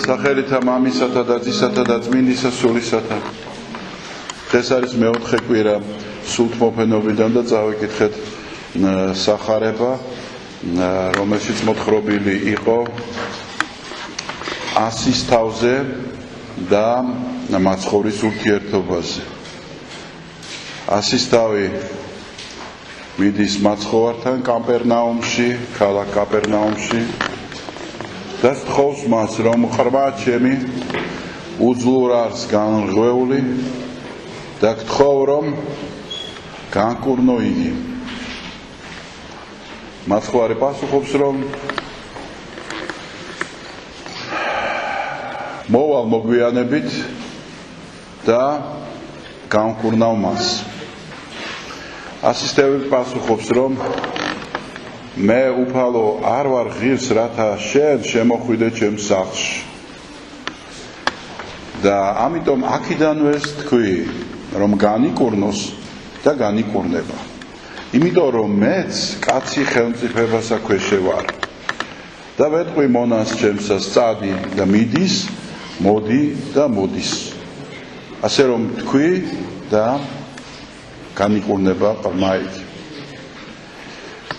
სახელითა მამისათა და ძისათა და წმინდისა სულისათა. დღეს არის მეოთხე კვირა სულთმოფენობიდან და წავიკითხეთ სახარება, რომელშიც მოთხრობილი იყო ასის თავზე და მაცხოვრის ურთიერთობაზე. ასის თავი მიდის მაცხოვართან კაპერნაუმში, ქალაქ კაპერნაუმში და სთხოვს მას, რომ ყრმა ჩემი უძლურ არს განრღვეული და გთხოვ, რომ განკურნო იგი. მაცხოვარი პასუხობს, რომ მოვალ მოგვიანებით და განკურნავ მას. ასის თავი პასუხობს, რომ მე უფალო არ ვარ ღირს, რათა შენ შემოხვიდე ჩემს სახლში. და ამიტომ აქიდანვე თქვი, რომ განიკურნოს და განიკურნება. იმიტომ რომ მეც კაცი ხელმწიფებასა ქვეშე ვარ. და ვეტყვი მონას ჩემსა სწადი და მიდის, მოდი და მოდის. ასე რომ თქვი და განიკურნება ყრმა იგი.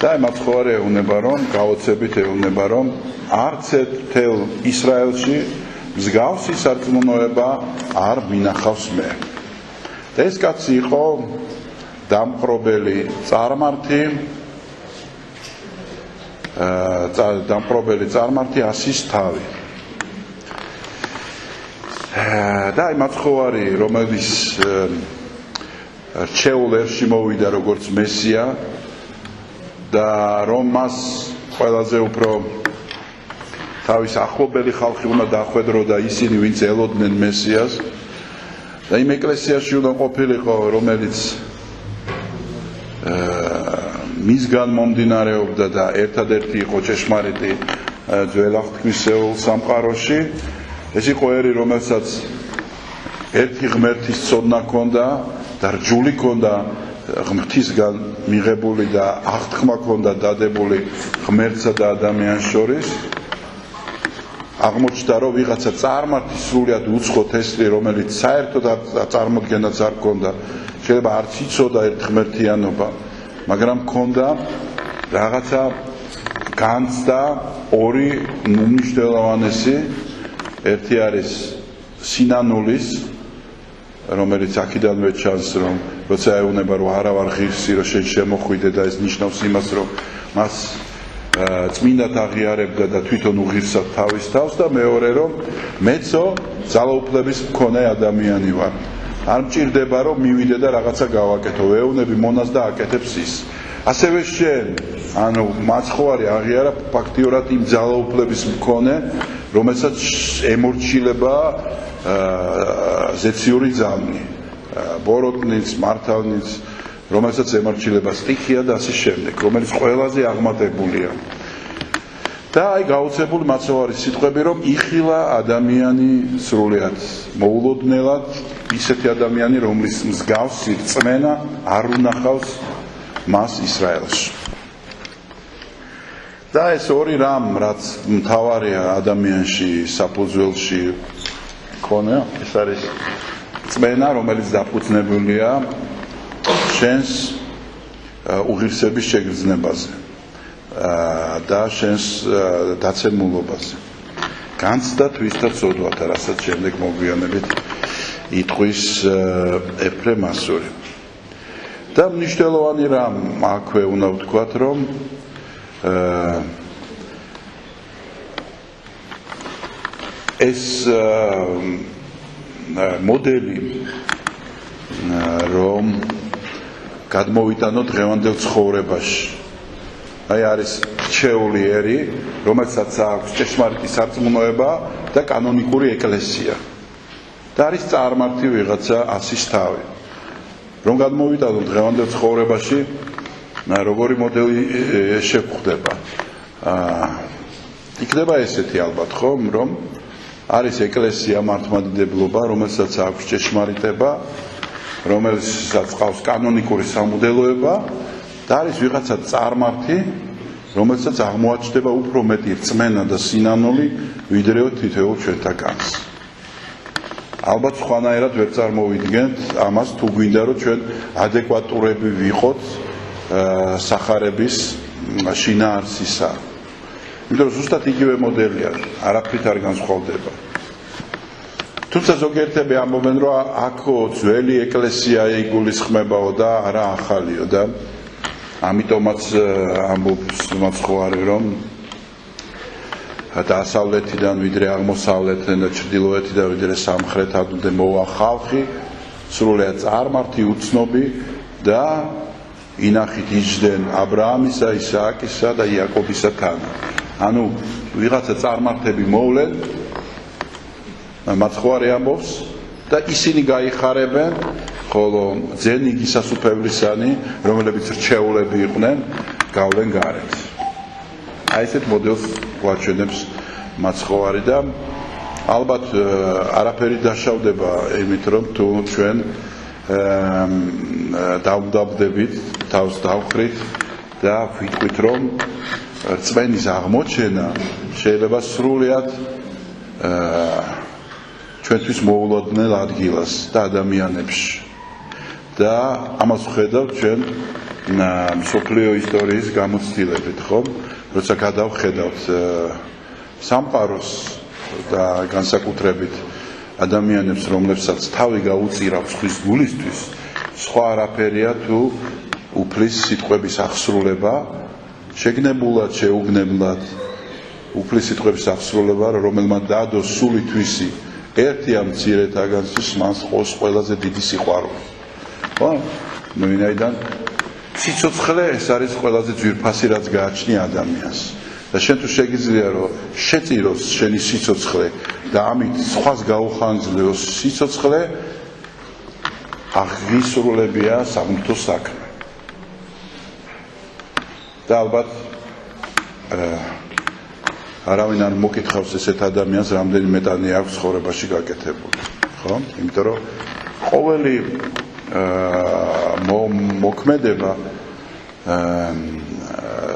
და მაცხოვარი ეუბნება, რომ გაოცებით ეუბნება, რომ არც მთელ ისრაელში მსგავსი სარწმუნოება არ მინახავს მე. და ეს კაცი იყო დამპყრობელი წარმართი ასის თავი. და მაცხოვარი, რომელიც რჩეულ ერში მოვიდა როგორც მესია და რომ მას ყველაზე უფრო თავის ახლობელი ხალხი უნდა დახვედრო და ისინი ვინც ელოდნენ მესიას და იმ ეკლესიაში უნდა ყოფილიყო, რომელიც მისგან მომდინარეობდა და ერთადერთი იყო ჭეშმარიტი ძველაღთქმისეულ სამყაროში. ეს იყო ერი, რომელსაც ერთი ღმერთის ცოდნა ჰქონდა და რჯული ჰქონდა ღმრთისგან მიღებული და აღთქმა ჰქონდა დადებული ღმერთსა და ადამიანს შორის. აღმოჩნდა, რომ ვიღაცა წარმართი სრულიად უცხო თესლი, რომელიც საერთოდ წარმოდგენაც არ ჰქონდა, შეიძლება არც იცოდა ერთ ღმერთიანობა, მაგრამ ჰქონდა რაღაცა განცდა ორი უმნიშვნელოვანესი. ერთი არის სინანულის, რომელიც აქიდანვე ჩანს, რომ როცა ეუბნება, რომ არა ვარ ღირსი, რომ შენ შემოხვიდე და ეს ნიშნავს იმას, რომ მას წმინდად აღიარებდა და თვითონ უღირსად თავის თავს და მეორე, რომ მეცო ძალაუფლების მქონე ადამიანი ვარ. არ მჭირდება, რომ მივიდე და რაღაცა გავაკეთო. ეუბნები მონას და აკეთებს ის. ასევე შენ, ანუ მაცხოვარი აღიარა ფაქტიურად იმ ძალაუფლების მქონე, რომელსაც ემორჩილება ზეციური ძალმი, ბოროტნიც, მართალნიც, რომელსაც ემორჩილება სტიხია და ასე შემდეგ, რომელიც ყველაზე აღმატებულია. და აი გაუცებული მაცხოვარის სიტყვები, რომ იხილა ადამიანი სრულიად მოულოდნელად, ისეთი ადამიანი, რომლის მსგავსი რწმენა არ უნახავს მას ისრაელში. და ეს ორი რამ, რაც მთავარია ადამიანში, საფუძველში ქონა, ეს არის რწმენა, რომელიც დაფუძნებულია შენს უღირსების შეგრძნებაზე და შენს დაცემულობაზე. განცდა თვისთა ცოდვათა, რასაც შემდეგ მოგვიანებით იტყვის ეფრემ ასური. და მნიშვნელოვანი რამ აქვე უნდა ვთქვათ, რომ ეს მოდელი, რომ გადმოვიტანოთ დღევანდელ ცხოვრებაში. აი არის რჩეული ერი, რომელსაც აქვს ჭეშმარიტი სარწმუნოება და კანონიკური ეკლესია. და არის წარმართი ვიღაცა ასის თავი. რომ გადმოვიტანოთ დღევანდელ ცხოვრებაში, როგორი მოდელი შეგვხვდება. იქნება ესეთი ალბათ, ხომ, რომ არის ეკლესია მართლმადიდებლობა, რომელსაც აქვს ჭეშმარიტება, რომელსაც ყავს კანონიკური სამუდელოება და არის ვიღაცა წარმართი, რომელსაც აღმოაჩნდება უფრო მეტი რწმენა და სინანული, ვიდრე თითოეულ ჩვენთაგანს. ალბათ სხვანაირად ვერ წარმოვიდგენთ ამას, თუ გვინდა რომ ჩვენ ადეკვატურები ვიყოთ სახარების შინაარსისა. იმიტომ რომ ზუსტად იგივე მოდელია, არაფრით არ განსხვავდება. თუმცა ზოგიერთები ამბობენ, რომ აქო ძველი ეკლესია იგულისხმებაო და არა ახალიო და ამიტომაც ამბობს მაცხოვარი, რომ დასავლეთიდან ვიდრე აღმოსავლეთიდან და ჩრდილოეთიდან ვიდრე სამხრეთამდე მოვა ხალხი, სრულიად წარმართი, უცნობი და ინახით იჯდნენ აბრაამისა, ისააკისა და იაკობისა თანა. ანუ ვიღაცა წარმართები მოვლენ, მაცხოვარი ამბობს და ისინი გაიხარებენ, ხოლო ძენი გისასუფევლისანი, რომლებიც რჩეულები იყვნენ, გავლენ გარეთ. აი ესეთ მოდელს გვაჩვენებს მაცხოვარი და ალბათ არაფერი დაშავდება იმით, რომ თუ ჩვენ დავდაბდებით, თავს დავხრით და ვიტყვით, რომ რწმენის აღმოჩენა შეიძლება სრულიად ჩვენთვის მოულოდნელ ადგილას და ადამიანებში. და ამას ვხედავთ ჩვენ მსოფლიო ისტორიის გამოცდილებით, ხომ? როცა გადავხედავთ სამყაროს და განსაკუთრებით ადამიანებს, რომლებსაც თავი გაუწირავთ ხვის გულისთვის, სხვა არაფერია თუ უფლის სიტყვების აღსრულება, შეგნებულად, შეუგნებლად უფლის სიტყვების აღსრულება, რომელმაც დადო სული თვისი ერთი ამ მცირეთაგანსის მას ყოს ყველაზე დიდი სიყვარული. ხო? ნუ ვინაიდან სიცოცხლე ეს არის ყველაზე ძვირფასი, რაც გააჩნია ადამიანს. და შენ თუ შეგიძლია რომ შეწიროს შენი სიცოცხლე და ამით სხვას გაუხანძლეოს სიცოცხლე, აღისრულებია საღვთო საქმე. და ალბათ არავინ არ მოკითხავს ესეთ ადამიანს, რამდენი მეტანი აქვს ცხოვრებაში გაკეთებული. ხო? იმიტომ რომ ყოველი მოქმედება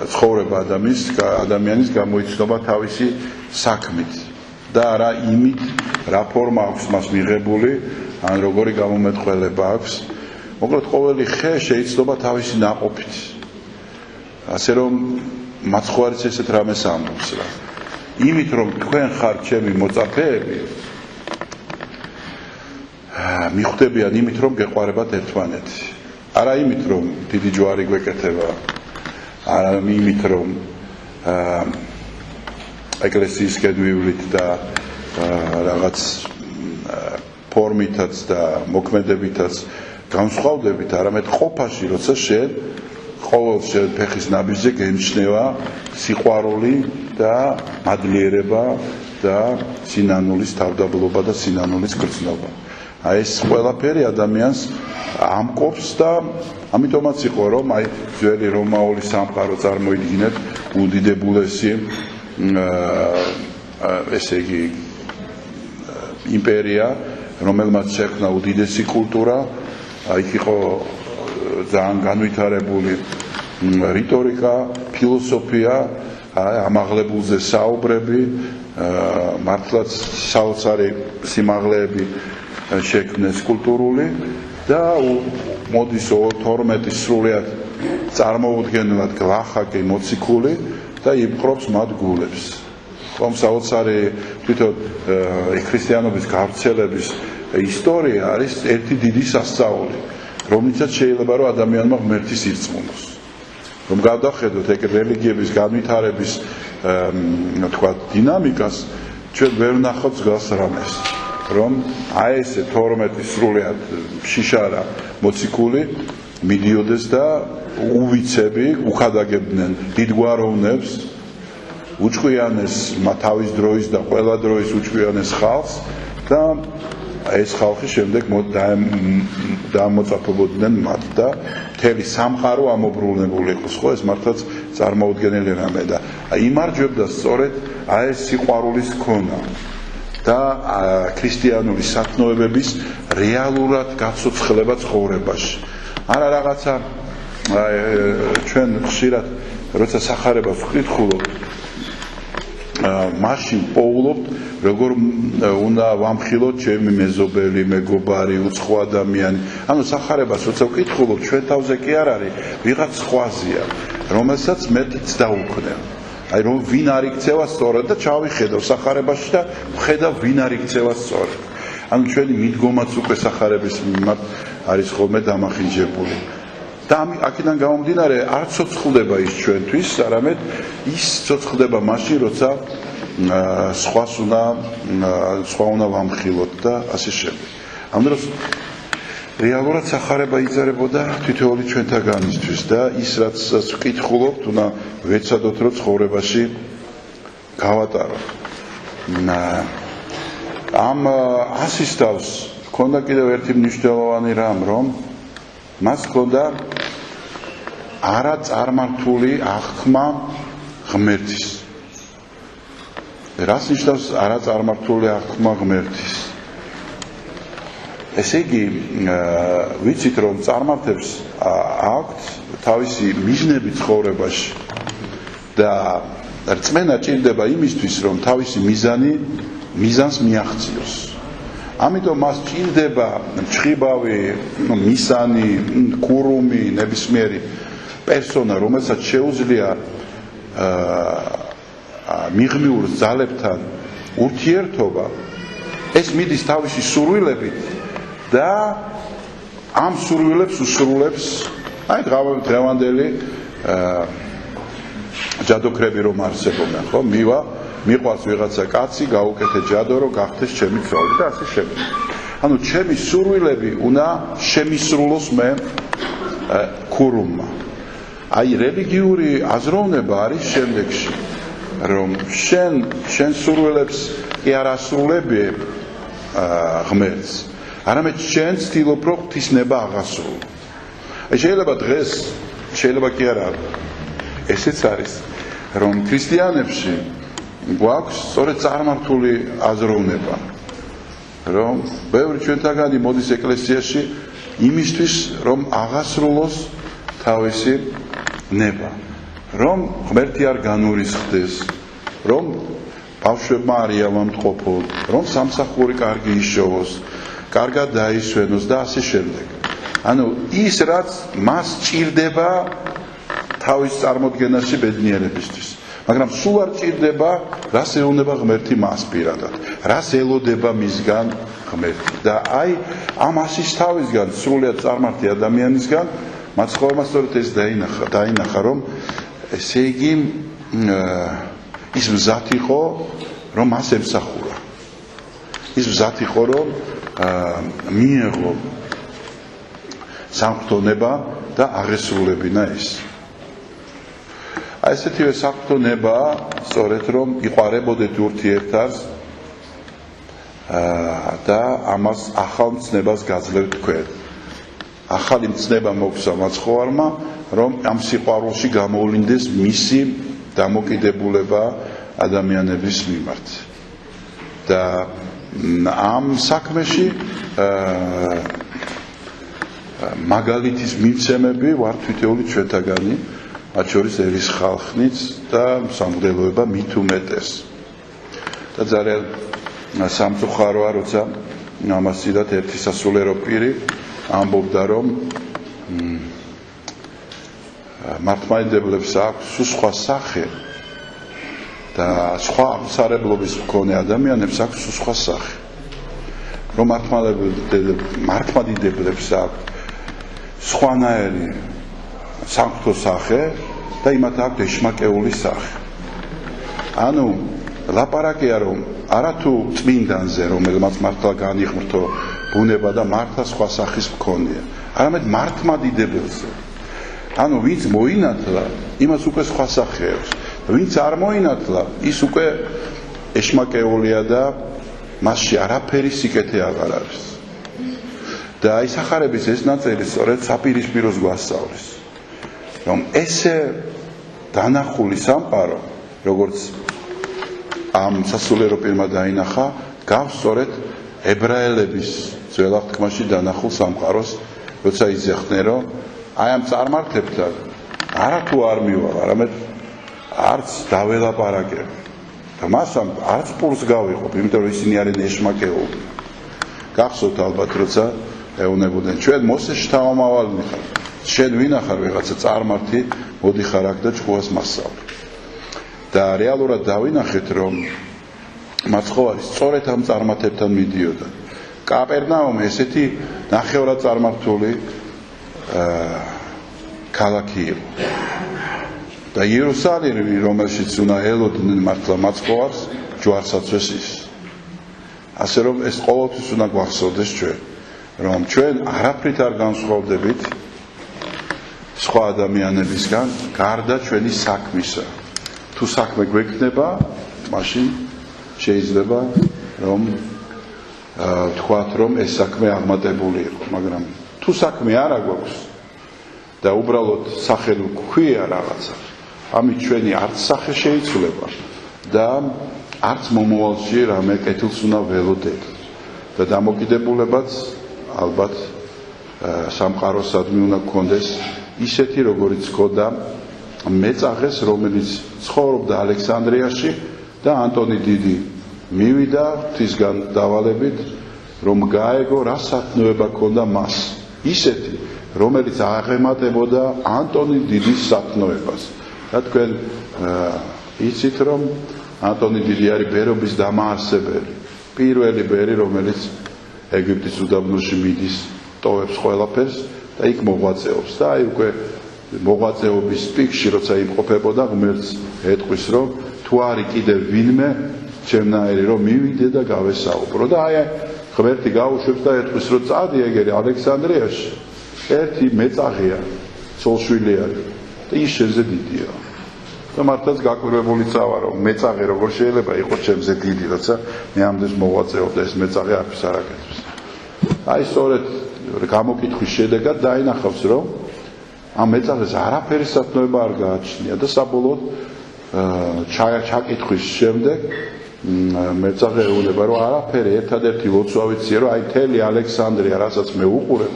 ცხოვრება ადამიანის გამოიცნობა თავისი საქმით და არა იმით, რა ფორმა აქვს მას მიღებული, ან როგორი გამომეტყველება აქვს. მოკლედ ყოველი ხე შეიცნობა თავისი ნაყოფით. ასე რომ მაცხოვარიც ესეთ რამეს ამბობს რა. იმით რომ თქვენ ხართ ჩემი მოწაფეები, მიხვდებიან იმით რომ გეყვარებათ ერთმანეთი. არა იმით რომ დიდი ჯვარი გვეკეთება, არა იმით რომ ეკლესიისკენ ვივლით და რაღაც ფორმითაც და მოქმედებითაც განსხვავდებით, არამედ ყოფაში, როცა შენ ყოველ შენ ფეხის ნაბიჯზე გემჩნევა სიყვარული და მადლიერება და სინანულის თავდაბლობა და სინანულის გრძნობა. აი ეს ყველაფერი ადამიანს ამკობს და ამიტომაც იყო რომ აი ძველი რომაული სამყარო წარმოიდგინეთ უდიდებულესი ესე იგი იმპერია, რომელმაც შექმნა უდიდესი კულტურა, იქ იყო ძალიან განვითარებული რიტორიკა, ფილოსოფია, ამაღლებულზე საუბრები, მართლაც საოცარი სიმაღლეები შექმნეს კულტურული და მოდის 12 სრულიად წარმოუდგენლად გლახაკი მოციქული და იპყრობს მათ გულებს. ხომ საოცარი თვითონ ქრისტიანობის გავრცელების ისტორია არის ერთი დიდი სასწაული, რომლითაც შეიძლება რომ ადამიანმა ღმერთის ირწმუნოს. რომ გავდახედოთ ეგ რელიგიების განვითარების თქვა დინამიკას, ჩვენ ვერ ვნახავთ მსგავს რამეს. რომ აი ესე 12 სრულიად შიშარა მოციქული მიდიოდეს და უვიცები უხადაგებდნენ დიდგვაროვნებს, უჭკვიანეს თავის დროის და ყველა დროის უჭკვიანეს ხალხს და ეს ხალხი შემდეგ დაამოწაფებოდნენ მათ და მთელი სამყარო ამობრუნებული იყოს, ხო, ეს მართლაც წარმოუდგენელი რამე და იმარჯვებდა სწორედ აი ეს სიყვარულის ქონა და ქრისტიანული სათნოებების რეალურად გაცოცხლება ცხოვრებაში. არა რაღაცა ჩვენ ხშირად როცა სახარებას ვკითხულობთ, მაშინ პოულობთ, როგორ უნდა ვამხილოთ ჩემი მეზობელი, მეგობარი, უცხო ადამიანი. ანუ სახარებას როცა ვკითხულობთ, ჩვენ თავზე კი არ არის, ვიღაც სხვაზეა, რომელსაც მეტიც დაუქნევ. აი რომ ვინ არ იქცევა სწორად და ჩავიხედავ სახარებაში და ვხედავ ვინ არ იქცევა სწორად. ანუ ჩვენი მიდგომაც უკვე სახარების მიმართ არის ხოლმე დამახინჯებული. და აქედან გამომდინარე არ ცოცხლდება ის ჩვენთვის, არამედ ის ცოცხლდება მაშინ, როცა სხვა უნდა ვამხილოთ და ასე შემდეგ. ამ დროს რეალურად სახარება იწერებოდა თითოეული ჩვენთაგანისთვის და ის რაც ვკითხულობთ, უნდა ვეცადოთ, რომ ცხოვრებაში გავატაროთ. ამ ასის თავს ჰქონდა კიდევ ერთი მნიშვნელოვანი რამ, რომ მას ჰქონდა არაწარმართული აღქმა ღმერთის. რას ნიშნავს არაწარმართული აღქმა ღმერთის? ესე იგი, ვიცით რომ წარმართებს აქვთ თავისი მიზნები ცხოვრებაში და რწმენა ჭირდება იმისთვის, რომ თავისი მიზანს მიაღწიოს. ამიტომ მას ჭირდება ჩხიბავი, მისანი, კურუმი, ნებისმიერი პერსონა, რომელსაც შეუძლია მიღმიურ ძალებთან ურთიერთობა, ეს მიდის თავისი სურვილებით და ამ სურვილებს უსრულებს, აი დღევანდელი ჯადოქრები რომ არსებობენ, ხო? მიყვარს ვიღაცა კაცი, გაუკეთე ჯადო, რომ გახდეს ჩემი ცოლი და ასე შემდეგ. ანუ ჩემი სურვილები უნდა შემისრულოს მე კურუმმა. აი რელიგიური აზროვნება არის შემდეგში, რომ შენ სურვილებს კი არ ასრულები ღმერთს, არამედ შენ ცდილობ რომ ღვთისნება აღასრულო. აი შეიძლება დღეს, შეიძლება კი არა, ესეც არის, რომ ქრისტიანებში გვაქვს სწორედ წარმართული აზროვნება, რომ ბევრი ჩვენთაგანი მოდის ეკლესიაში იმისთვის, რომ აღასრულოს თავისი ნება, რომ ღმერთი არ განურისხდეს, რომ ბავშვებმა არ იავამტყოფონ, რომ სამსახური კარგი იშოვოს, კარგად დაისვენოს და ასე შემდეგ. ანუ ის რაც მას ჭირდება თავის წარმოდგენაში ბედნიერებისთვის. მაგრამ სულ არ ჭირდება, რას ეუბნება ღმერთი მას პირადად, რას ელოდება მისგან ღმერთი. და აი ამ ასის თავისგან, სრულიად წარმართი ადამიანისგან, მათ ხოლმე სწორედ ეს დაინახა, რომ ესე იგი ის მზად იყო, რომ მას ემსახურა. ის მზად იყო, რომ მიეღო სამღვთონება და აღესრულებინა ეს. აი ესეთივე სამღვთონება, სწორედ რომ იყარებოდეთ ურთიერთას და ამას ახალ მცნებას გაძლევთ თქვენ. ახალი მცნება მოგცა მაცხოვარმა, რომ ამ სიყვარულში გამოვლინდეს მისი დამოკიდებულება ადამიანების მიმართ. და ამ საქმეში მაგალითის მიცემები ვარ თითოეული ჩვენთაგანი, მათ შორის ერის ხალხნიც და სამღვდელოება მით უმეტეს. და ძალიან სამწუხაროა, როცა ამასიდან ერთი სასულიერო პირი ამბობდა, რომ მართლმადიდებლებს აქვს სხვა სახე და სხვა აღმსარებლობის მქონე ადამიანებს აქვს სხვა სახე. რომ მართლმადიდებლებს აქვს სხვანაირი სამღვთო სახე და იმათ აქვს ეშმაკეული სახე. ანუ ლაპარაკია, რომ არათუ წმინდანზე, რომელმაც მართლა განიღმრთო ბუნება და მართლა სხვა სახის მქონეა, არამედ მართლმადიდებელზე. ანუ ვინც მოინათლა, იმას უკვე სხვა სახე აქვს. ვინც არ მოინათლა, ის უკვე ეშმაკეულია და მასში არაფერი სიკეთე აღარ არის. და აი სახარების ეს ნაწილი სწორედ საპირისპიროს გვასწავლის, რომ ესე დანახული სამყარო, როგორც ამ სასულიერო პირმა დაინახა, გავს სწორედ ებრაელების ძველ აღთქმაში დანახულ სამყაროს, როცა იძახდნენ, რომ აი ამ წარმართებთან, არა თუ არ მივა, არამედ არც დაველაპარაკებ. და მასამ არც პულს გავიღებ, იმიტომ რომ ისინი არიან ეშმაკეულები. გახსოვთ ალბათ, როცა ეუბნებოდნენ, ჩვენ მოსეში თავმავალი ხარ. შენ ვინა ხარ ვიღაცა წარმართი, მოდი ხარ აქ და ჭკუას მასწავლე. და რეალურად დავინახეთ, რომ მაცხოვარი სწორედ ამ წარმართებთან მიდიოდა. კაპერნაუმი ესეთი ნახევრად წარმართული ქალაქი იყო. და იერუსალიმი, რომელშიც უნდა ელოდნენ მართლა მაცხოვარს, ჯვარსაცვეს ის. ასე რომ ეს ყოველთვის უნდა გვახსოვდეს ჩვენ, რომ ჩვენ არაფრით არ განსხვავდებით სხვა ადამიანებისგან, გარდა ჩვენი საქმისა. თუ საქმე გვექნება, მაშინ შეიძლება რომ თქვათ, რომ ეს საქმე აღმატებული იყო, მაგრამ თუ საქმე არ აქვს და უბრალოდ სახელი გვქვია რაღაცა, ამით ჩვენი არც სახე შეიცვლება და არც მომავალში რამე კეთილს უნდა ველოდეთ და დამოკიდებულებაც ალბათ სამყაროსადმი უნდა გქონდეს ისეთი, როგორიც ჰქონდა მეწაღეს, რომელიც ცხოვრობდა ალექსანდრიაში და ანტონი დიდი მივიდა ღვთისგან დავალებით, რომ გაეგო რა სათნოება ჰქონდა მას, ისეთი, რომელიც აღემატებოდა ანტონი დიდის სათნოებას. და თქვენ იცით, რომ ანტონი დიდი არის ბერობის დამაარსებელი, პირველი ბერი, რომელიც ეგვიპტის უდაბნოში მიდის, ტოვებს ყველაფერს და იქ მოღვაწეობს. და აი უკვე მოღვაწეობის პიკში, როცა იმყოფებოდა, ღმერთს ეტყვის, რომ თუ არის კიდევ ვინმე ჩემნაირი, რომ მივიდე და გავესაუბრო. და აი ღმერთი გაუშვებს და ეტყვის, რომ წადი ეგრე ალექსანდრიაში, ერთი მეწაღია, ცოლშვილი არის და ის შენზე დიდია. და მართლაც გაკვირვებულიც ავარ, რომ მეწაღე როგორ შეიძლება იყოს ჩემზე დიდი, როცა მე ამდენს მოღვაწეობ და ეს მეწაღე არაფერს არ აკეთებს. აი სწორედ გამოკითხვის შედეგად დაინახავს, რომ ამ მეწაღეს არაფერი სათნოება არ გააჩნია და საბოლოოდ ჩაკითხვის შემდეგ მეწაღე ეუბნება, რომ არაფერი, ერთადერთი ლოცვა ვიცია, რომ აი მთელი ალექსანდრია, რასაც მე უყურებ,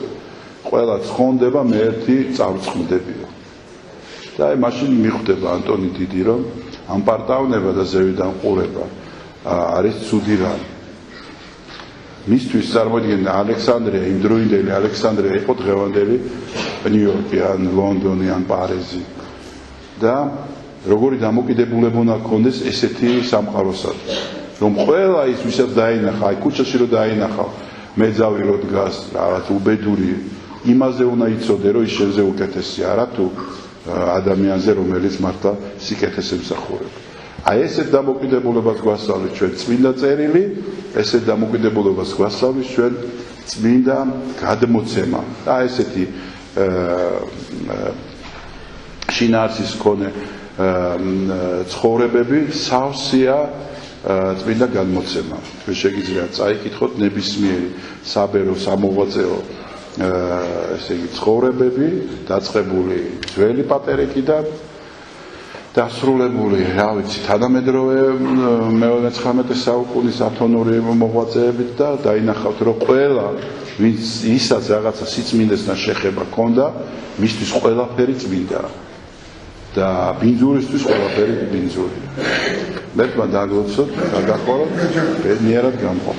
ყველა ცხონდება, მე ერთი წავწყმდებიო. და აი მაშინ მიხვდება ანტონი დიდი, რომ ამ პარტავნება და ზევიდან ყურება არის ცუდი რამ. მისთვის წარმოიდგინე ალექსანდრია, იმდროინდელი ალექსანდრია იყო დღევანდელი ნიუ-იორკი, ან ლონდონი, ან პარიზი. და როგორი დამოკიდებულება უნდა ჰქონდეს ესეთი სამყაროსადმი, რომ ყველა ის, ვისაც დაინახა, აი ქუჩაში რომ დაინახა, მეძავი რო დგას, რაღაც უბედური, იმაზე უნდა იცოდე, რომ ის შენზე უკეთესია, არა თუ ადამიანზე, რომელიც მართლა სიკეთეს ემსახურება. აი ესეთ დამოკიდებულებას გვასწავლის ჩვენ წმინდა წერილი, ესეთ დამოკიდებულებას გვასწავლის ჩვენ წმინდა გადმოცემა. და ესეთი შინაარსის მქონე ცხოვრებები სავსეა წმინდა გადმოცემა. ჩვენ შეგიძლია წაიკითხოთ ნებისმიერი საბერო, სამოღვაწეო ესე იგი ცხოვრებები, დაწყებული ძველი პატერიკიდან, დასრულებული, რა ვიცი, თანამედროვე მე-19 საუკუნის ათონური მოღვაწეებით და დაინახავთ, რომ ყველა, ვინც ისაც რაღაცა სიწმინდესთან შეხება ჰქონდა, მისთვის ყველაფერი წმინდაა და ბინძურისთვის ყველაფერი ბინძურია. მერტმა დაგლოცოთ, დაგახვალოთ, ბედნიერად გამყო.